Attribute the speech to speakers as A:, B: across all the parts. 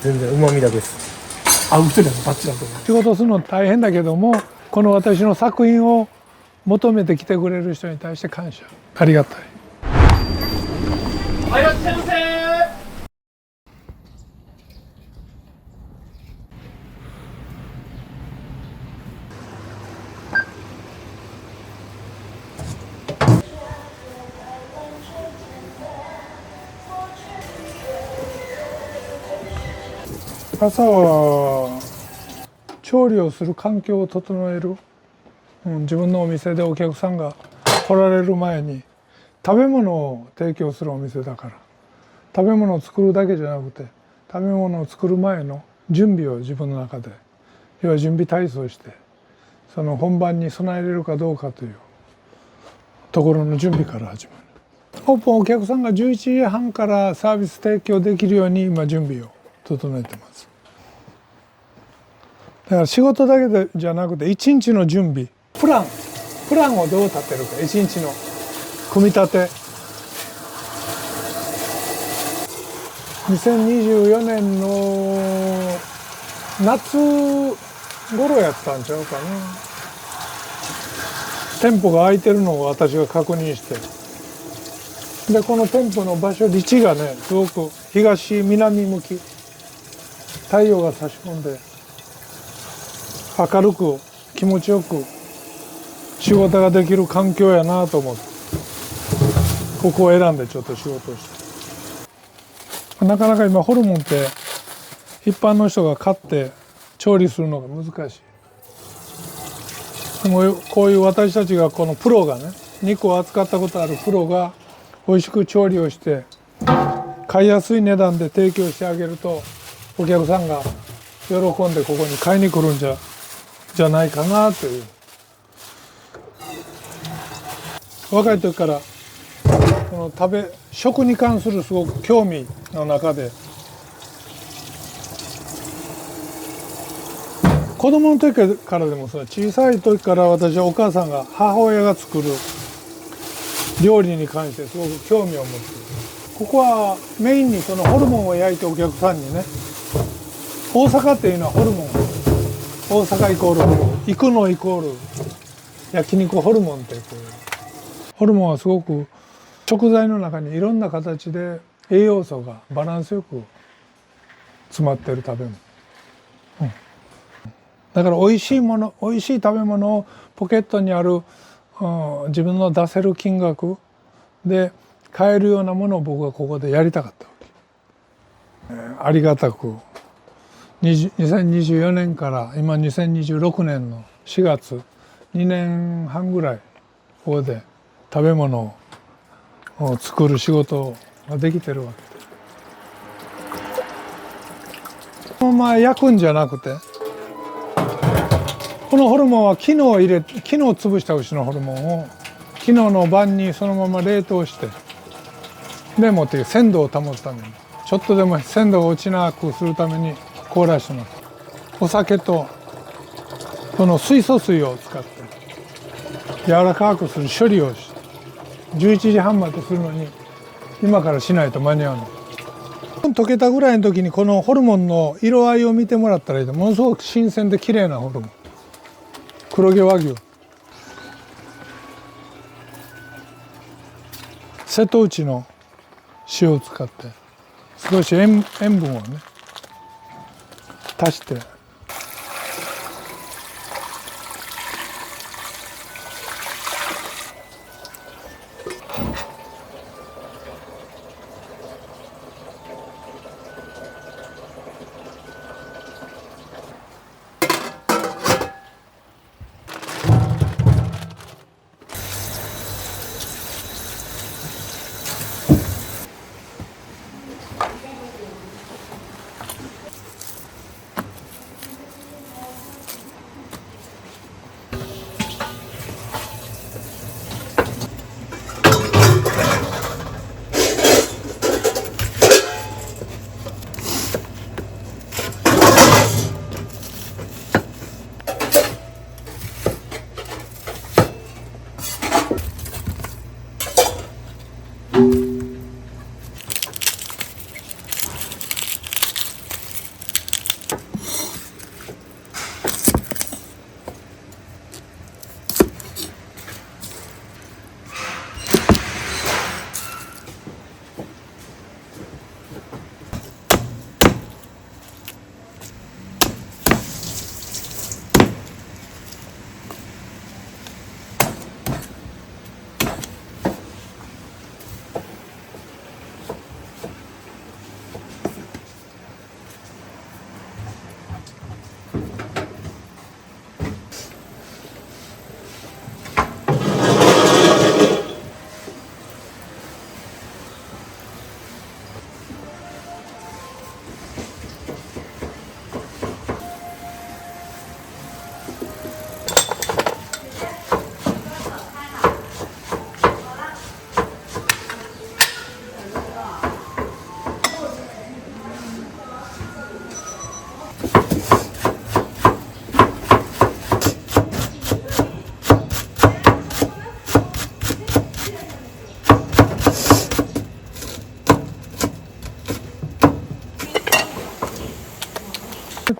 A: 全然旨味だけです。
B: あ、売ってるのバッチだと思う。仕事するの大変だけども、この私の作品を求めて来てくれる人に対して感謝、ありがたい。
A: いらっしゃいませ。
B: 朝は調理をする環境を整える、自分のお店でお客さんが来られる前に食べ物を提供するお店だから、食べ物を作るだけじゃなくて食べ物を作る前の準備を自分の中で、要は準備体操して、その本番に備えれるかどうかというところの準備から始まる。オープンお客さんが11時半からサービス提供できるように今準備を整えてます。だから仕事だけじゃなくて一日の準備、プランをどう立てるか、一日の組み立て。2024年の夏頃やったんちゃうかな。店舗が空いてるのを私が確認して、でこの店舗の場所、立地がねすごく東南向き、太陽が差し込んで明るく気持ちよく仕事ができる環境やなと思って、ここを選んでちょっと仕事をして、なかなか今ホルモンって一般の人が買って調理するのが難しい。でもこういう私たちが、このプロがね、肉を扱ったことあるプロが美味しく調理をして買いやすい値段で提供してあげると、お客さんが喜んでここに買いに来るんじゃないかなという。若い時からこの食に関するすごく興味の中で、子供の時からでもさ、小さい時から私はお母さんが、母親が作る料理に関してすごく興味を持っている。ここはメインにそのホルモンを焼いてお客さんにね、大阪っていうのはホルモン、大阪イコールホルモン、行くのイコール焼肉ホルモンって、こういうホルモンはすごく食材の中にいろんな形で栄養素がバランスよく詰まっている食べ物、だから美味しい食べ物をポケットにある、自分の出せる金額で買えるようなものを僕はここでやりたかったわけ。ありがたく2024年から今2026年の4月、2年半ぐらいここで食べ物を作る仕事ができてるわけで、このまま焼くんじゃなくて、このホルモンは昨日潰した牛のホルモンを昨日の晩にそのまま冷凍して、でもって鮮度を保つために、ちょっとでも鮮度が落ちなくするために凍らしてます。お酒とこの水素水を使って柔らかくする処理をして、11時半までするのに今からしないと間に合わない。溶けたぐらいの時にこのホルモンの色合いを見てもらったらいいと、ものすごく新鮮で綺麗なホルモン、黒毛和牛、瀬戸内の塩を使って少し塩分をね足して、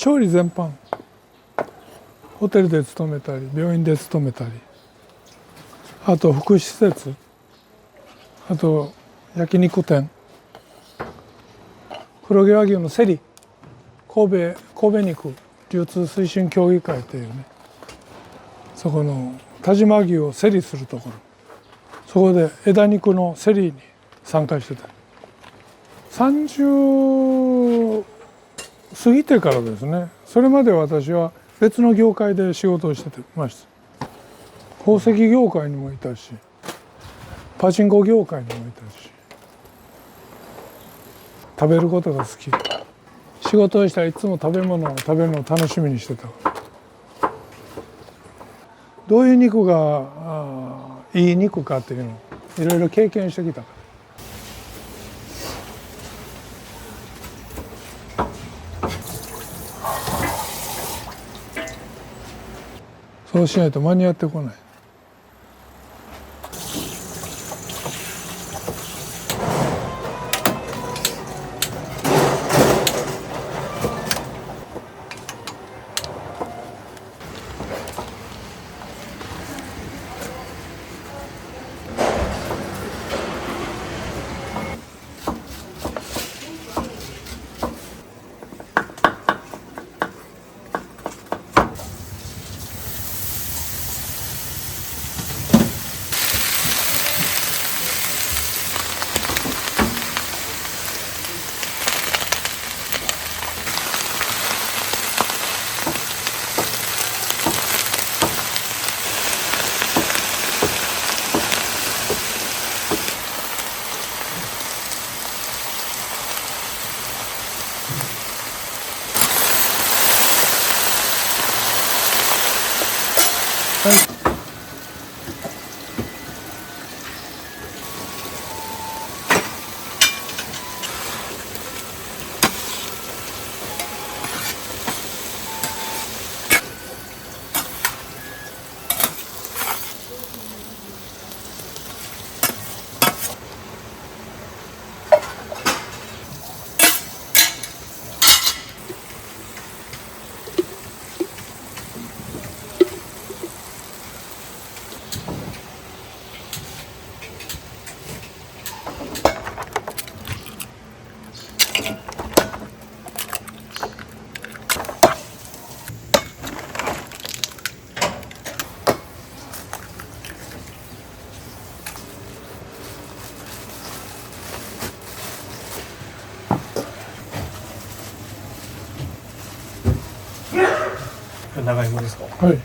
B: 調理全般、ホテルで勤めたり病院で勤めたり、あと福祉施設、あと焼肉店、黒毛和牛の競り、神戸肉流通推進協議会というね、そこの但馬牛を競りするところ、そこで枝肉の競りに参加してた。30過ぎてからですね。それまで私は別の業界で仕事をしてました。宝石業界にもいたし、パチンコ業界にもいたし、食べることが好き。仕事をしたらいつも食べ物を食べるのを楽しみにしてた。どういう肉がいい肉かっていうのをいろいろ経験してきたから。そうしないと間に合ってこない。
A: 長芋ですか。
B: はい。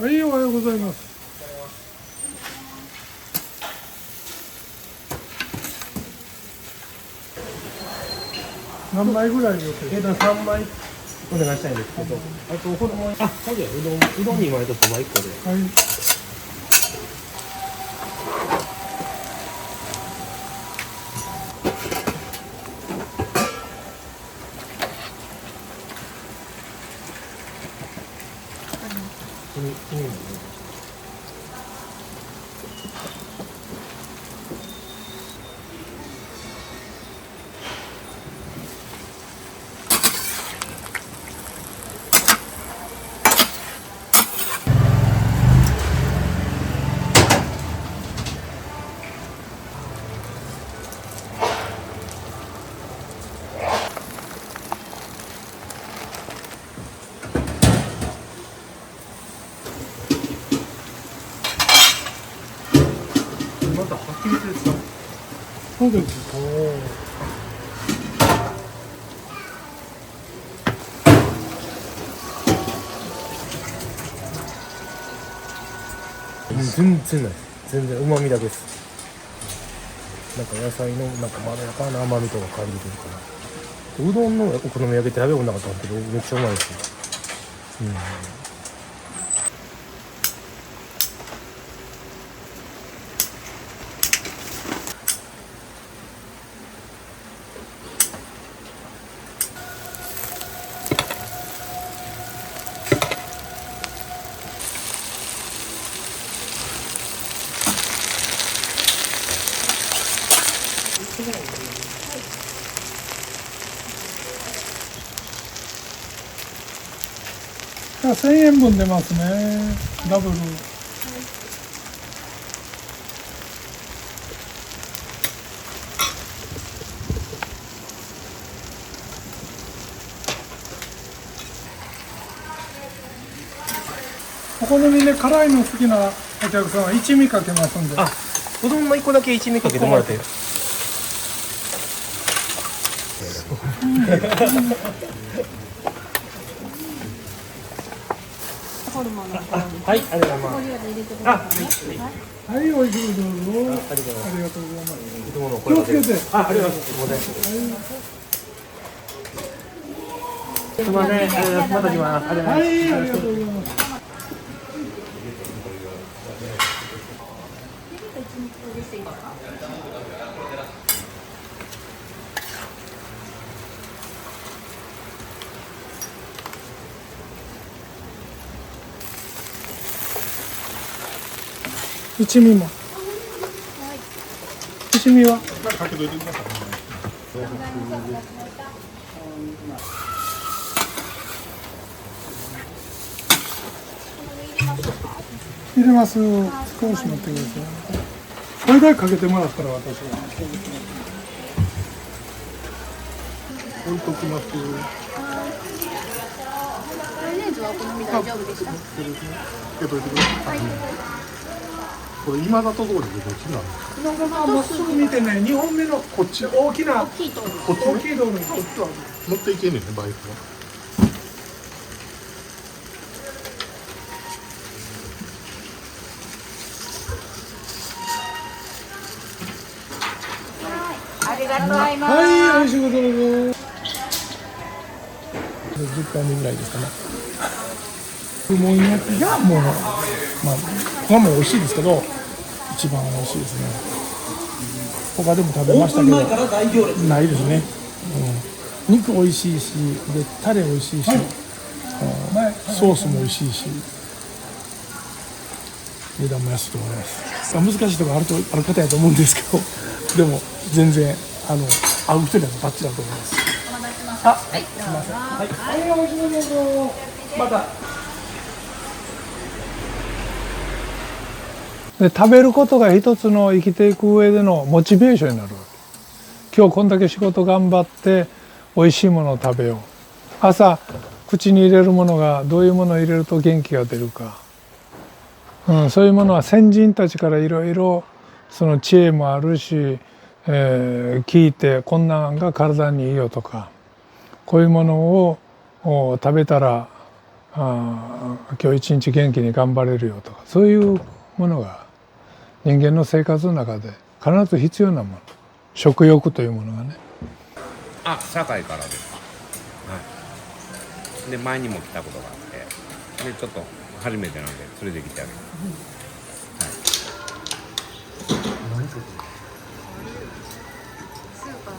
B: はい、おはようございます。何枚ぐらい予定？3
A: 枚お願いしたいんですけど、あとホルモン、そうだよ、うどん2枚とそば1個で。
B: はい。そうです。
A: 全然ないです。全然旨味だけです。なんか野菜のなんかまろやかな甘みとか感じてるから、うどんのお好み焼きって食べ物なかったんですけど、めっちゃうまいですよ。
B: 1000円分出ますね。ダブル。お好みで辛いの好きなお客さんは一味かけますんで。
A: あ、うどんの1個だけ一味かけてもらって。
C: ホルモンの方に。
A: はい、ありがとうございます。
C: ご利用で入れてくださいね。はい。
B: はい、おいしくどうぞ。
A: ありがとうございます。
B: ありがとうございます。
A: うどんの
B: 気をつけて。
A: あ、ありがとうございます。すみません、また来ます。ありがとうございます。
B: はい、ありがとうございます。一味も。一味は。かけといてください。入れます。少し待ってください。これだけかけてもらったら私は。置いときます。
C: マヨネーズはお好み大丈夫でした。
B: かけといてください。これ今里通りでどっちなんですか。まっすぐ見てね、2本目のこっち大きな
C: 大きいと。
B: こっち大きい道路にこっちは乗っていけんねんね、バイクは。
C: ありがとうございます。
B: はい、おいしくどうぞ。
A: 10回目ぐらいですかね。
B: もん焼きがもう、まあ、他も美味しいですけど、一番美味しいですね。他でも食べましたけど、ないですね。肉美味しいし、でタレ美味しいし、ソースも美味しいし、値段も安いと思います。難しいところある方やと思うんですけど、でも全然合う人にはバッチリだと思います。あ、はい、すみません。はい、おいしいですよ。また。で食べることが一つの生きていく上でのモチベーションになるわけ。今日こんだけ仕事頑張って美味しいものを食べよう。朝口に入れるものがどういうものを入れると元気が出るか、そういうものは先人たちからいろいろその知恵もあるし、聞いてこんなんが体にいいよとか、こういうものを食べたら今日一日元気に頑張れるよとか、そういうものが人間の生活の中で必ず必要なもの、食欲というものがね。
D: あ、堺からです。はい。で、前にも来たことがあって、で、ちょっと初めてなんで連れてきてあげる。はい。何それ？
C: スーパー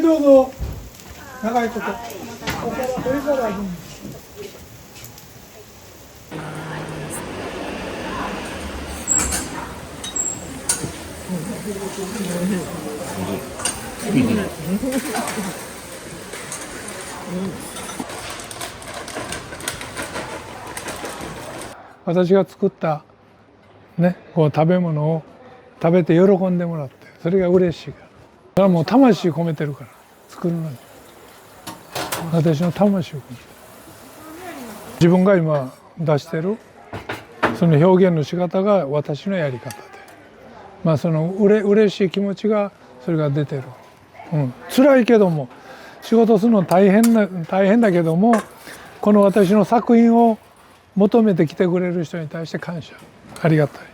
B: どうぞ。長いこと。これから。私が作ったね、こう食べ物を食べて喜んでもらって、それが嬉しいから。それはもう魂込めてるから、作るのに。私の魂を込めてる。自分が今出してるその表現の仕方が私のやり方で、まあその嬉しい気持ちがそれが出てる。辛いけども仕事するの大変だけども、この私の作品を求めてきてくれる人に対して感謝、ありがたい。